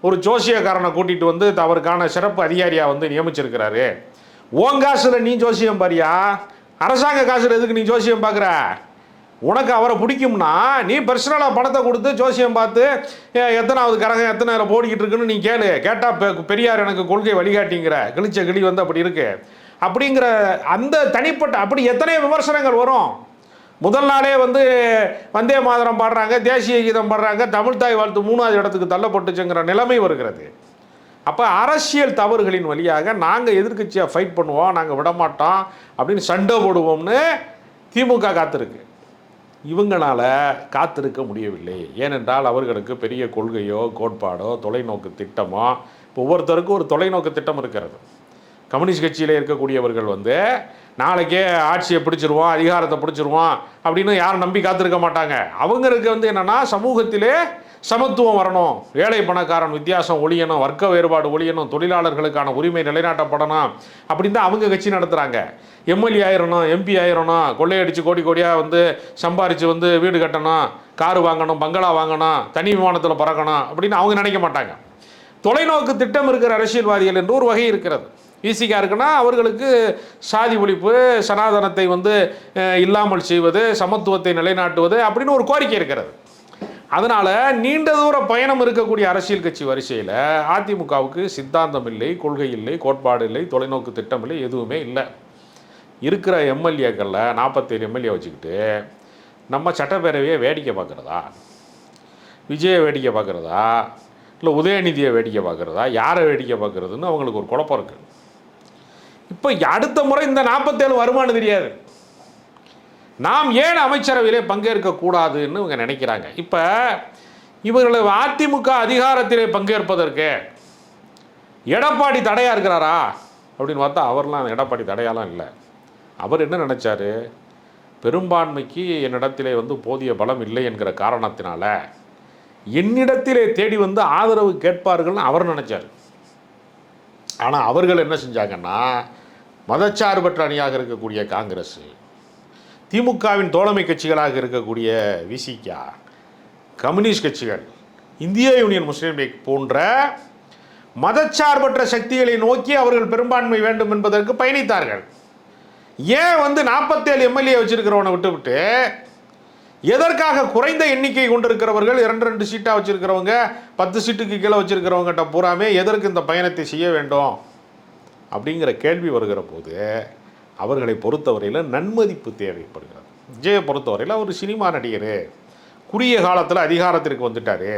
ஒரு ஜோசியக்காரனை கூட்டிகிட்டு வந்து அவருக்கான சிறப்பு அதிகாரியாக வந்து நியமிச்சிருக்கிறாரு. உன் காசில் நீ ஜோசியம் பாரியா? அரசாங்க காசில் எதுக்கு நீ ஜோசியம் பார்க்குற? உனக்கு அவரை பிடிக்கும்னா நீ பர்சனலாக பணத்தை கொடுத்து ஜோசியம் பார்த்து எத்தனாவது கரகம் எத்தனை நேரம் ஓடிக்கிட்டு இருக்குன்னு நீ கேட்டால் பெரியார் எனக்கு கொள்கை வழிகாட்டிங்கிற கிழிச்ச கிளி வந்து அப்படி இருக்கு அப்படிங்கிற அந்த தனிப்பட்ட அப்படி எத்தனை விமர்சனங்கள் வரும். முதல் நாளே வந்து வந்தே மாதரம் பாடுறாங்க, தேசிய கீதம் பாடுறாங்க, தமிழ்தாய் வாழ்த்து 3வது இடத்துக்கு தள்ளப்பட்டுச்சுங்கிற நிலைமை வருகிறது. அப்போ அரசியல் தவறுகளின் வழியாக நாங்கள் எதிர்க்கட்சியாக ஃபைட் பண்ணுவோம், நாங்கள் விடமாட்டோம் அப்படின்னு சண்டை போடுவோம்னு திமுக காத்திருக்கு. இவங்களால் காத்திருக்க முடியவில்லை. ஏனென்றால் அவர்களுக்கு பெரிய கொள்கையோ கோட்பாடோ தொலைநோக்கு திட்டமோ, இப்போ ஒவ்வொருத்தருக்கும் ஒரு தொலைநோக்கு திட்டம் இருக்கிறது. கம்யூனிஸ்ட் கட்சியில் இருக்கக்கூடியவர்கள் வந்து நாளைக்கே ஆட்சியை பிடிச்சிருவோம், அதிகாரத்தை பிடிச்சிருவோம் அப்படின்னு யாரும் நம்பி காத்திருக்க மாட்டாங்க. அவங்களுக்கு வந்து என்னென்னா சமூகத்திலே சமத்துவம் வரணும், ஏழை பணக்காரன் வித்தியாசம் ஒழியணும், வர்க்க வேறுபாடு ஒழியணும், தொழிலாளர்களுக்கான உரிமை நிலைநாட்டப்படணும் அப்படின்னு தான் அவங்க கட்சி நடத்துகிறாங்க. எம்எல்ஏ ஆயிரணும், எம்பி ஆயிரணும், கொள்ளையடிச்சு கோடி கோடியாக வந்து சம்பாரித்து வந்து வீடு கட்டணும், காரு வாங்கணும், பங்களா வாங்கணும், தனி விமானத்தில் பறக்கணும் அப்படின்னு அவங்க நினைக்க மாட்டாங்க. தொலைநோக்கு திட்டம் இருக்கிற அரசியல்வாதிகள் என்று ஒரு வகை இருக்கிறது. ஈஸியாக இருக்குன்னா அவர்களுக்கு சாதி ஒழிப்பு, சனாதனத்தை வந்து இல்லாமல் செய்வது, சமத்துவத்தை நிலைநாட்டுவது அப்படின்னு ஒரு கோரிக்கை இருக்கிறது. அதனால் நீண்ட தூர பயணம் இருக்கக்கூடிய அரசியல் கட்சி வரிசையில் அதிமுகவுக்கு சித்தாந்தம் இல்லை, கொள்கை இல்லை, கோட்பாடு இல்லை, தொலைநோக்கு திட்டம் இல்லை, எதுவுமே இல்லை. இருக்கிற எம்எல்ஏக்களில் 47 எம்எல்ஏ வச்சுக்கிட்டு நம்ம சட்டப்பேரவையை வேடிக்கை பார்க்குறதா, விஜயை வேடிக்கை பார்க்குறதா, இல்லை உதயநிதியை வேடிக்கை பார்க்குறதா, யாரை வேடிக்கை பார்க்குறதுன்னு அவங்களுக்கு ஒரு குழப்பம் இருக்குது. இப்போ அடுத்த முறை இந்த 47 வருமானு தெரியாது. நாம் ஏன் அமைச்சரவையிலே பங்கேற்கக்கூடாதுன்னு இவங்க நினைக்கிறாங்க. இப்போ இவர்களை அதிமுக அதிகாரத்திலே பங்கேற்பதற்கு எடப்பாடி தடையாக இருக்கிறாரா அப்படின்னு பார்த்தா அவர்லாம் எடப்பாடி தடையாலாம் இல்லை. அவர் என்ன நினச்சார், பெரும்பான்மைக்கு என்னிடத்திலே வந்து போதிய பலம் இல்லை என்கிற காரணத்தினால என்னிடத்திலே தேடி வந்து ஆதரவு கேட்பார்கள்னு அவர் நினச்சார். ஆனால் அவர்கள் என்ன செஞ்சாங்கன்னா, மதச்சார்பற்ற அணியாக இருக்கக்கூடிய காங்கிரஸ், திமுகவின் தோழமை கட்சிகளாக இருக்கக்கூடிய விசிகா, கம்யூனிஸ்ட் கட்சிகள், இந்திய யூனியன் முஸ்லீம் லீக் போன்ற மதச்சார்பற்ற சக்திகளை நோக்கி அவர்கள் பெரும்பான்மை வேண்டும் என்பதற்கு பயணித்தார்கள். ஏன் வந்து 47 எம்எல்ஏ வச்சிருக்கிறவனை விட்டுவிட்டு எதற்காக குறைந்த எண்ணிக்கை கொண்டிருக்கிறவர்கள் 2 சீட்டாக வச்சுருக்கிறவங்க 10 சீட்டுக்கு கீழே வச்சுருக்கிறவங்ககிட்ட பூராமே எதற்கு இந்த பயணத்தை செய்ய வேண்டும் அப்படிங்கிற கேள்வி வருகிற போது அவர்களை பொறுத்தவரையில் நன்மதிப்பு தேவைப்படுகிறது. விஜயை பொறுத்தவரையில் ஒரு சினிமா நடிகர், குறுகிய காலத்தில் அதிகாரத்திற்கு வந்துட்டார்,